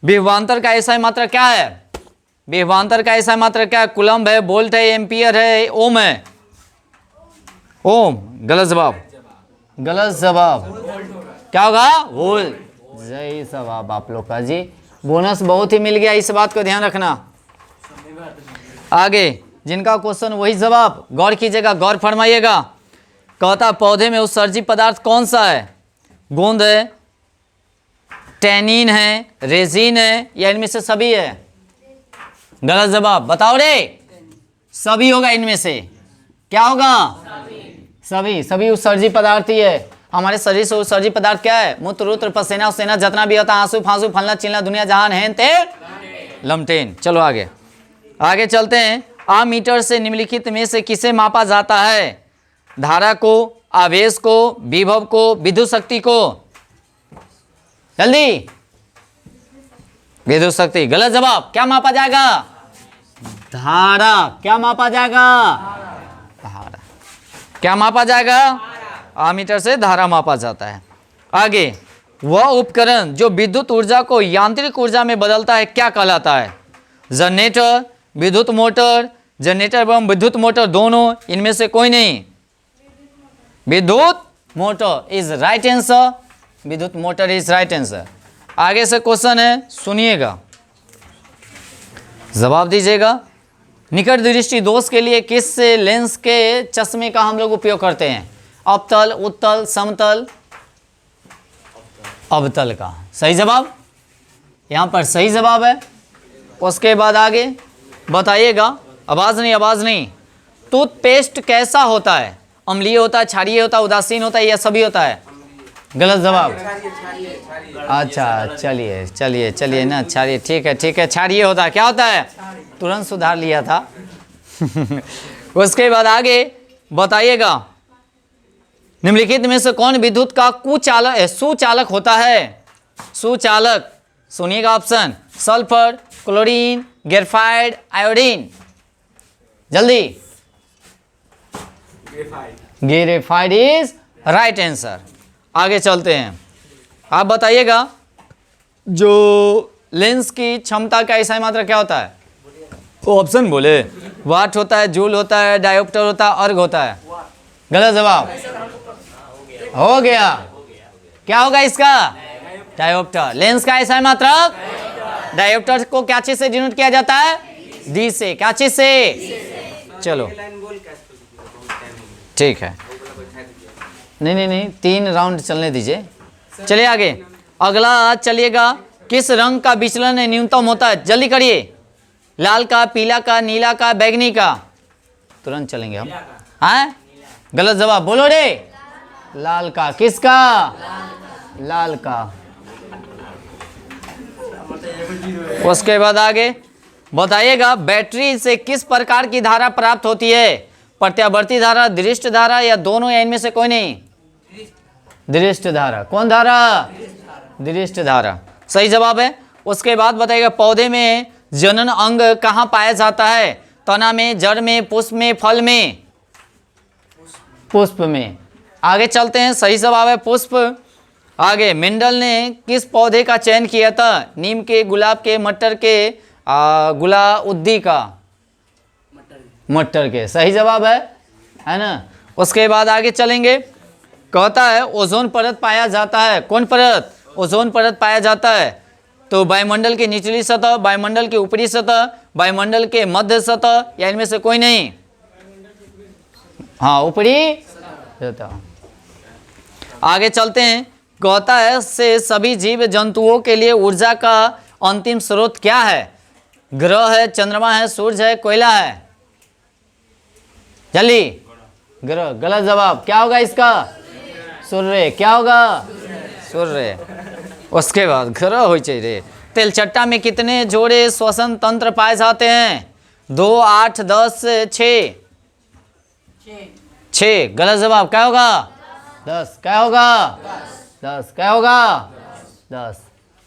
विभवांतर का ऐसा मात्रा क्या है? विभवांतर का ऐसा मात्रा क्या है? कूलम्ब है, वोल्ट है, एम्पियर है, ओम है? ओम। गलत जवाब। गलत जवाब। क्या होगा? वोल्ट। सही जवाब आप लोग का जी। बोनस बहुत ही मिल गया, इस बात को ध्यान रखना। आगे जिनका क्वेश्चन वही जवाब, गौर कीजिएगा, गौर फरमाइएगा। कहता पौधे में उत्सर्जित पदार्थ कौन सा है? गोंद है, टैनिन है, रेजिन है, या इनमें से सभी है? गलत जवाब, बताओ रे। सभी होगा इनमें से। क्या होगा? सभी उत्सर्जित पदार्थ ही है। हमारे शरीर से उत्सर्जित पदार्थ क्या है? मूत्र, रूत्र, पसीना उसेना जितना भी होता है, आंसू फांसू फलना चिलना दुनिया जहान है तेल लमटेन। चलो आगे चलते हैं। अमीटर से निम्नलिखित में से किसे मापा जाता है? धारा को, आवेश को, विभव को, विद्युत शक्ति को? जल्दी। विद्युत शक्ति। गलत जवाब। क्या मापा जाएगा? धारा। क्या मापा जाएगा? धारा। क्या मापा जाएगा? अमीटर से धारा मापा जाता है। आगे, वह उपकरण जो विद्युत ऊर्जा को यांत्रिक ऊर्जा में बदलता है क्या कहलाता है? जनरेटर, विद्युत मोटर, जनरेटर एवं विद्युत मोटर दोनों, इनमें से कोई नहीं। विद्युत मोटर इज राइट आंसर। विद्युत मोटर इज राइट आंसर। आगे से क्वेश्चन है, सुनिएगा, जवाब दीजिएगा। निकट दृष्टि दोष के लिए किस लेंस के चश्मे का हम लोग उपयोग करते हैं? अवतल, उत्तल, समतल? अवतल का सही जवाब। यहाँ पर सही जवाब है। उसके बाद आगे बताइएगा। आवाज नहीं। टूथपेस्ट कैसा होता है? अम्लीय होता है, क्षारीय होता है, उदासीन होता है, या सभी होता है? गलत जवाब। अच्छा, चलिए ना, क्षारीय। ठीक है, क्षारीय होता है। क्या होता है? तुरंत सुधार लिया था। उसके बाद आगे बताइएगा, निम्नलिखित में से कौन विद्युत का सुचालक होता है? सुचालक, सुनिएगा option, sulphur, chlorine, graphite, iodine. जल्दी। Graphite is right answer. आगे चलते हैं। आप बताइएगा, जो लेंस की क्षमता का एसआई मात्रा क्या होता है? वो ऑप्शन बोले। वाट होता है, जूल होता है, डायोप्टर होता है, अर्ग होता है? गलत जवाब। हो गया। क्या होगा इसका? डायोप्टर। लेंस का एसआई मात्रा डायोप्टर को क्या चीज से डिनोट किया जाता है? डी से। क्या चीज से? चलो ठीक है। नहीं, 3 राउंड चलने दीजिए। चलिए आगे। अगला चलिएगा, किस रंग का विचलन न्यूनतम होता है? जल्दी करिए। लाल का, पीला का, नीला का, बैगनी का? तुरंत चलेंगे हम। हाँ, गलत जवाब। बोलो रे। लाल का। किसका? लाल का। उसके बाद आगे बताइएगा, बैटरी से किस प्रकार की धारा प्राप्त होती है? प्रत्यावर्ती धारा, दृष्ट धारा, या दोनों, या इनमें से कोई नहीं? दृष्ट धारा। कौन धारा? दृष्ट धारा। सही जवाब है। उसके बाद बताइएगा, पौधे में जनन अंग कहाँ पाया जाता है? तना में, जड़ में, पुष्प में, फल में? पुष्प में। आगे चलते हैं। सही जवाब है पुष्प। आगे, मेंडल ने किस पौधे का चयन किया था? नीम के, गुलाब के, मटर के, गुलाउद्दी का? मटर के। सही जवाब है ना। उसके बाद आगे चलेंगे। कहता है ओजोन परत पाया जाता है। कौन परत? ओजोन परत पाया जाता है तो वायुमंडल की निचली सतह, वायुमंडल की ऊपरी सतह, वायुमंडल के मध्य सतह, या इनमें से कोई नहीं? हाँ, ऊपरी सतह। आगे चलते हैं। कहता है से सभी जीव जंतुओं के लिए ऊर्जा का अंतिम स्रोत क्या है? ग्रह है, चंद्रमा है, सूर्य है, कोयला है? जल्दी। ग्रह। गलत जवाब। क्या होगा इसका? सूर्य। क्या होगा? सूर्य। उसके बाद ग्रह हो चाहिए। तेलचट्टा में कितने जोड़े श्वसन तंत्र पाए जाते हैं? 2, 8, 10, 6? 6। गलत जवाब। क्या होगा? 10। क्या होगा? 10। क्या होगा? 10।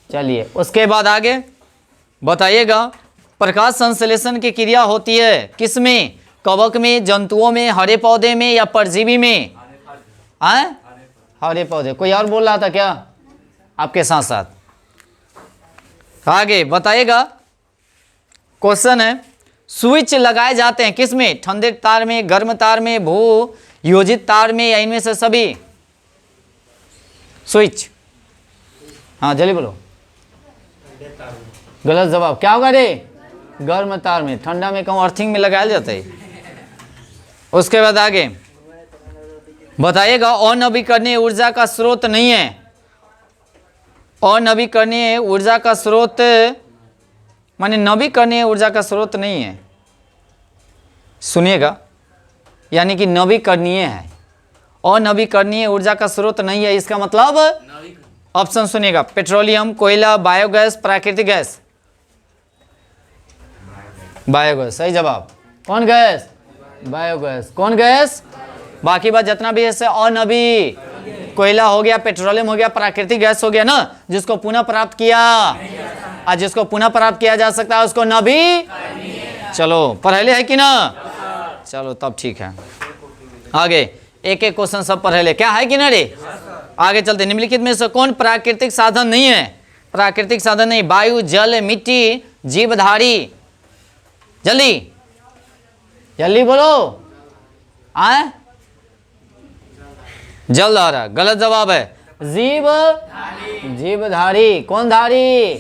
चलिए उसके बाद आगे बताइएगा, प्रकाश संश्लेषण की क्रिया होती है किसमें? कवक में, जंतुओं में, हरे पौधे में, या परजीवी में? हरे पौधे। कोई और बोल रहा था क्या आपके साथ साथ? आगे बताइएगा। क्वेश्चन है, स्विच लगाए जाते हैं किसमें? ठंडे तार में, गर्म तार में, भू योजित तार में, या इनमें से सभी? स्विच। हाँ जल्दी बोलो। गलत जवाब। क्या होगा रे? गर्म तार में। ठंडा में कहूँ अर्थिंग में लगाया जाता है। उसके बाद आगे बताइएगा। अनवीकरणीय ऊर्जा का स्रोत नहीं है। अनवीकरणीय ऊर्जा का स्रोत माने नवीकरणीय ऊर्जा का स्रोत नहीं है। सुनिएगा, यानी कि नवीकरणीय है। अनवीकरणीय ऊर्जा का स्रोत नहीं है, इसका मतलब ऑप्शन सुनिएगा। पेट्रोलियम, कोयला, बायोगैस, प्राकृतिक गैस। बायोगैस सही जवाब। कौन गैस? बायोगैस। कौन गैस? बाकी बात जितना भी है से अनवी। कोयला हो गया, पेट्रोलियम हो गया, प्राकृतिक गैस हो गया ना, जिसको पुनः प्राप्त किया, और जिसको पुनः प्राप्त किया जा सकता है उसको नवी। चलो पढ़े है कि ना? चलो तब ठीक है। आगे एक एक क्वेश्चन सब पढ़े ले, क्या है कि ना रे? आगे चलते। निम्नलिखित में से कौन प्राकृतिक साधन नहीं है? प्राकृतिक साधन नहीं। वायु, जल, मिट्टी, जीवधारी। जल्दी जल्दी बोलो। आए? जलधारा गलत जवाब है। जीवधारी। कौन धारी?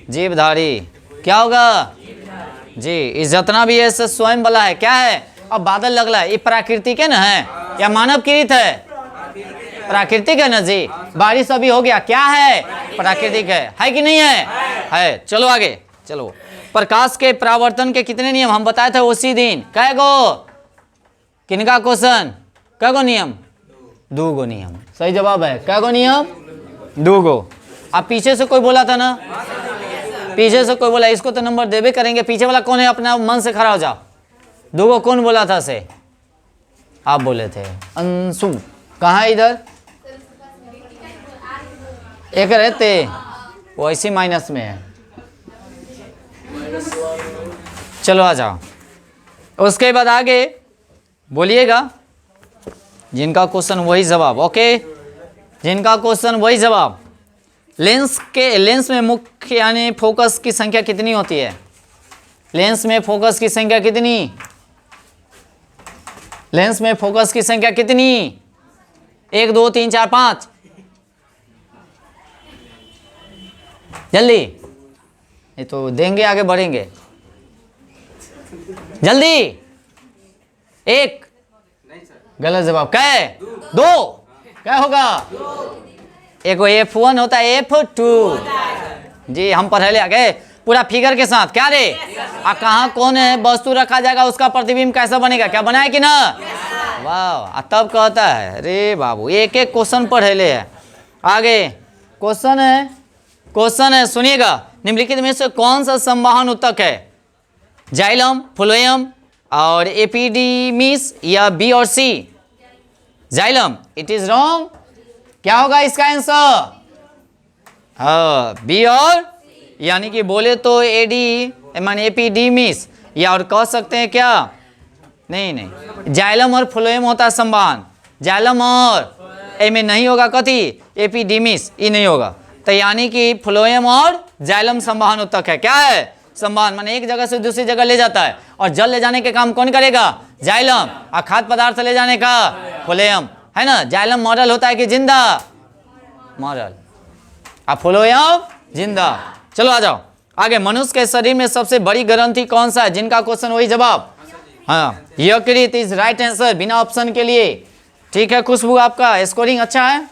जीवधारी। क्या होगा जी? इस जितना भी है स्वयं वाला है। क्या है? अब बादल लगला है, ये प्राकृतिक है ना है या मानव कृत है? प्राकृतिक है ना जी। बारिश अभी हो गया, क्या है? प्राकृतिक है कि नहीं है? है। चलो आगे चलो। प्रकाश के परावर्तन के कितने नियम हम बताए थे उसी दिन? कै गो? किनका क्वेश्चन? कै गो नियम? 2 गो नियम। सही जवाब है। कै गो नियम? 2 गो। अब पीछे से कोई बोला था ना, पीछे से कोई बोला, इसको तो नंबर देवे करेंगे। पीछे वाला कौन है? अपना मन से खड़ा हो जाओ। 2 गो कौन बोला था से? आप बोले थे। अंशु कहाँ है? इधर एक रहते, वो इसी माइनस में है। चलो आ जाओ। उसके बाद आगे बोलिएगा, जिनका क्वेश्चन वही जवाब। ओके, जिनका क्वेश्चन वही जवाब। लेंस में मुख्य यानी फोकस की संख्या कितनी होती है? लेंस में फोकस की संख्या कितनी? लेंस में फोकस की संख्या कितनी? 1 2 3 4 5। जल्दी, ये तो देंगे, आगे बढ़ेंगे। जल्दी। 1 गलत जवाब। क्या है? 2। क्या होगा? एक F1 होता है, F2 जी। हम पढ़े ले आगे पूरा फिगर के साथ। क्या रे? कहाँ कौन है वस्तु रखा जाएगा, उसका प्रतिबिंब कैसा बनेगा? क्या बनाए कि ना? वाह। तब कहता है रे बाबू, एक एक क्वेश्चन पढ़े ले है। आगे क्वेश्चन है, सुनिएगा। निम्नलिखित में से कौन सा संवहन ऊतक है? जाइलम, फ्लोएम और एपिडीमिस, या बी और सी? जाइलम। It is wrong. क्या होगा इसका आंसर? बी और, यानी कि बोले तो एडी माने एपिडीमिस, या और कह सकते हैं क्या? नहीं, जाइलम और फ्लोएम होता है संवहन। जाइलम और ए में नहीं होगा, कथी? एपिडीमिस, ये नहीं होगा। तो यानी कि फ्लोएम और जाइलम संवहन ऊतक है। क्या है? संवहन माने एक जगह से दूसरी जगह ले जाता है। और जल ले जाने के काम कौन करेगा? जाइलम। और खाद्य पदार्थ ले जाने का फ्लोएम, है ना। जाइलम मॉडल होता है कि जिंदा? मॉडल। अब फ्लोएम जिंदा। चलो आ जाओ आगे। मनुष्य के शरीर में सबसे बड़ी ग्रंथि कौन सा है? जिनका क्वेश्चन वही जवाब। हाँ, यकृत इज राइट आंसर बिना ऑप्शन के लिए। ठीक है खुशबू, आपका स्कोरिंग अच्छा है।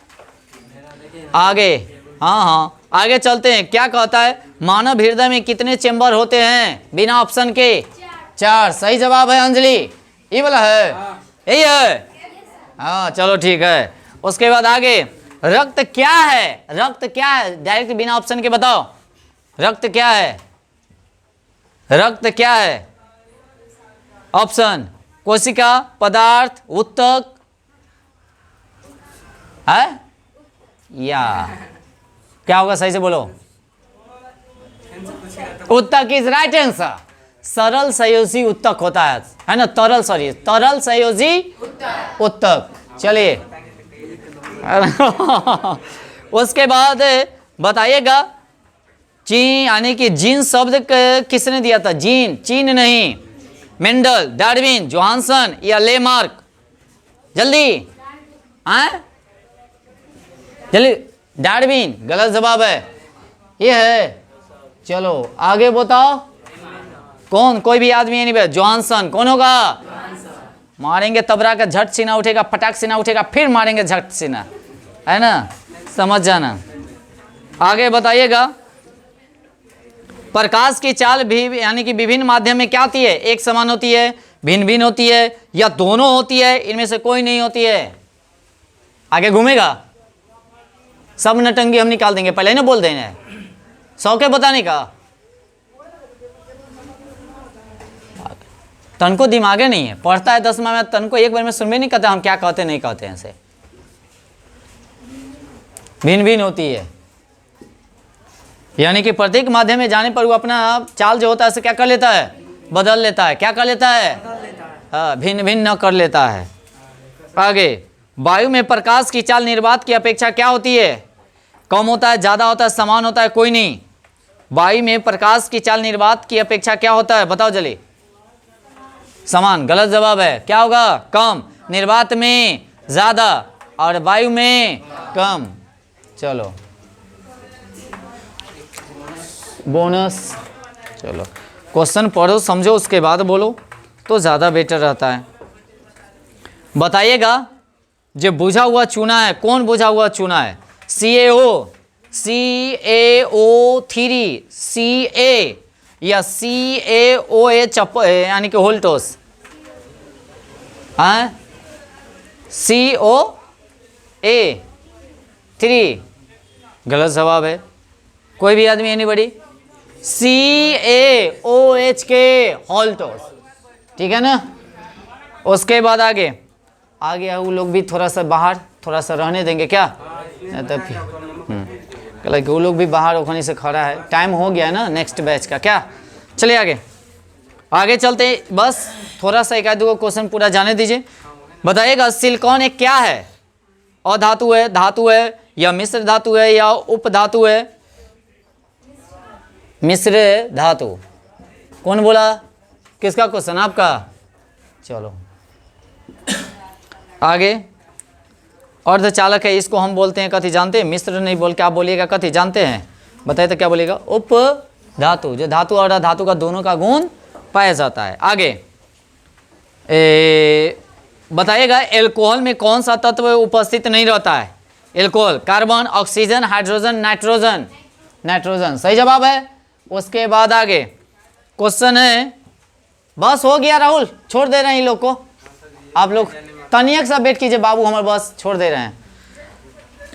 आगे हाँ आगे चलते हैं। क्या कहता है? मानव हृदय में कितने चेंबर होते हैं? बिना ऑप्शन के 4। सही जवाब है अंजलि, ये वाला है, यही है। हाँ चलो ठीक है। उसके बाद आगे, रक्त क्या है? रक्त क्या है? डायरेक्ट बिना ऑप्शन के बताओ। रक्त क्या है? रक्त क्या है? ऑप्शन: कोशिका, पदार्थ, ऊतक है या क्या होगा? सही से बोलो। ऊतक इज राइट आंसर। सरल संयोजी ऊतक होता है ना। तरल संयोजी ऊतक। चलिए उसके बाद बताइएगा, चीन यानी कि जीन शब्द किसने दिया था? जीन, चीन नहीं। मेंडल, डार्विन, जोहानसन या लेमार्क? जल्दी जल्दी। डार्विन गलत जवाब है, ये है। चलो आगे बताओ। कौन? कोई भी आदमी नहीं। जोहानसन कौन होगा? मारेंगे तबरा का झट सीना उठेगा, फटाक सीना उठेगा, फिर मारेंगे झट सीना, है ना, समझ जाना। आगे बताइएगा, प्रकाश की चाल भी यानी कि विभिन्न माध्यम में क्या होती है? एक समान होती है, भिन्न भिन्न होती है, या दोनों होती है, इनमें से कोई नहीं होती है। आगे घूमेगा, सब नटंगी हम निकाल देंगे, पहले ना बोल देना है, शौक है बताने का, तन को दिमागे नहीं है, पढ़ता है 10वां में, तन को एक बार में सुनबे नहीं करता हम क्या कहते नहीं कहते हैं से। भिन्न भिन्न होती है, यानी कि प्रत्येक माध्यम में जाने पर वो अपना चाल जो होता है उसे क्या कर लेता है? बदल लेता है। क्या कर लेता है? हाँ, भिन्न भिन्न न कर लेता है। आगे, वायु में प्रकाश की चाल निर्वात की अपेक्षा क्या होती है? कम होता है, ज़्यादा होता है, समान होता है, कोई नहीं। वायु में प्रकाश की चाल निर्वात की अपेक्षा क्या होता है? बताओ जल्दी। समान, गलत जवाब है। क्या होगा? कम। निर्वात में ज़्यादा और वायु में कम। चलो बोनस, चलो क्वेश्चन पढ़ो समझो उसके बाद बोलो तो ज़्यादा बेटर रहता है। बताइएगा, जो बुझा हुआ चूना है, कौन बुझा हुआ चूना है? CaO, CaO3, Ca या CaOH यानी कि होल्टोस? हाँ, CO3 गलत जवाब है। कोई भी आदमी एनीबॉडी? CaOH के होल्टोस, ठीक है ना। उसके बाद आगे वो लोग भी थोड़ा सा बाहर, थोड़ा सा रहने देंगे क्या? तो फिर वो लोग भी बाहर ओखनी से खड़ा है, टाइम हो गया है ना नेक्स्ट बैच का। क्या, चलिए आगे चलते, बस थोड़ा सा एक आध दो क्वेश्चन पूरा जाने दीजिए। बताइएगा, सिलिकॉन एक क्या है? अधातु है, धातु है, या मिश्र धातु है, या उप धातु है? मिश्र धातु। कौन बोला? किसका क्वेश्चन? आपका। चलो आगे, अर्धचालक है, इसको हम बोलते हैं कथी जानते हैं? मिश्र नहीं बोल के आप बोलिएगा कथी जानते हैं? बताइए तो क्या बोलिएगा? उप धातु, जो धातु और धातु का दोनों का गुण पाया जाता है। आगे बताइएगा, एल्कोहल में कौन सा तत्व उपस्थित नहीं रहता है? Alcohol, carbon, oxygen, hydrogen, nitrogen. Nitrogen सही जवाब है। उसके बाद आगे क्वेश्चन है, बस हो गया राहुल, छोड़ दे रहे हैं इन लोग को, आप लोग तनियक सा वेट कीजिए बाबू, हमारे बस छोड़ दे रहे हैं।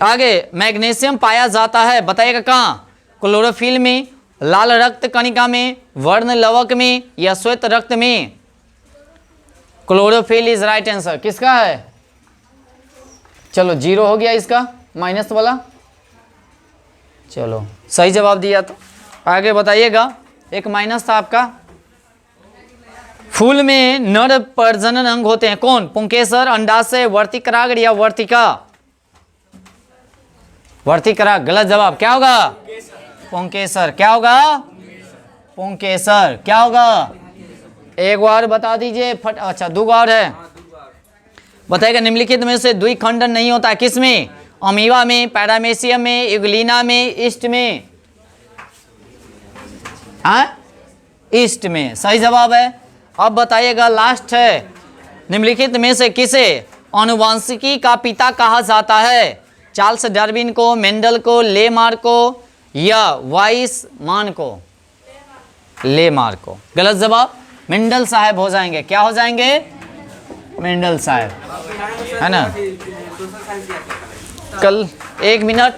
आगे, मैग्नीशियम पाया जाता है, बताइएगा कहाँ? क्लोरोफिल में, लाल रक्त कणिका में, वर्ण लवक में, या श्वेत रक्त में? Chlorophyll is right answer. किसका है? चलो 0 हो गया इसका, माइनस वाला। चलो सही जवाब दिया। तो आगे बताइएगा, एक माइनस था आपका। फूल में नर प्रजनन अंग होते हैं, कौन? पुंकेसर, अंडाशय, वर्तिकाग्र या वर्तिका? वर्तिकाग्र गलत जवाब। क्या होगा? पुंकेसर। क्या होगा? पुंकेसर। क्या होगा? एक बार बता दीजिए फट। अच्छा, 2 बार है। बताइएगा, निम्नलिखित में से द्विखंडन नहीं होता है, किसमें? अमीबा में, पैरामेसियम में, यूग्लिना में, ईस्ट में? हाँ, ईस्ट में सही जवाब है। अब बताइएगा, लास्ट है, निम्नलिखित में से किसे आनुवंशिकी का पिता कहा जाता है? चार्ल्स डार्विन को, मेंडल को, लेमार्क को, या वाइसमान को? लेमार्क को। गलत जवाब, मेंडल साहब हो जाएंगे। क्या हो जाएंगे? मेंडल साहब, है ना। कल 1 मिनट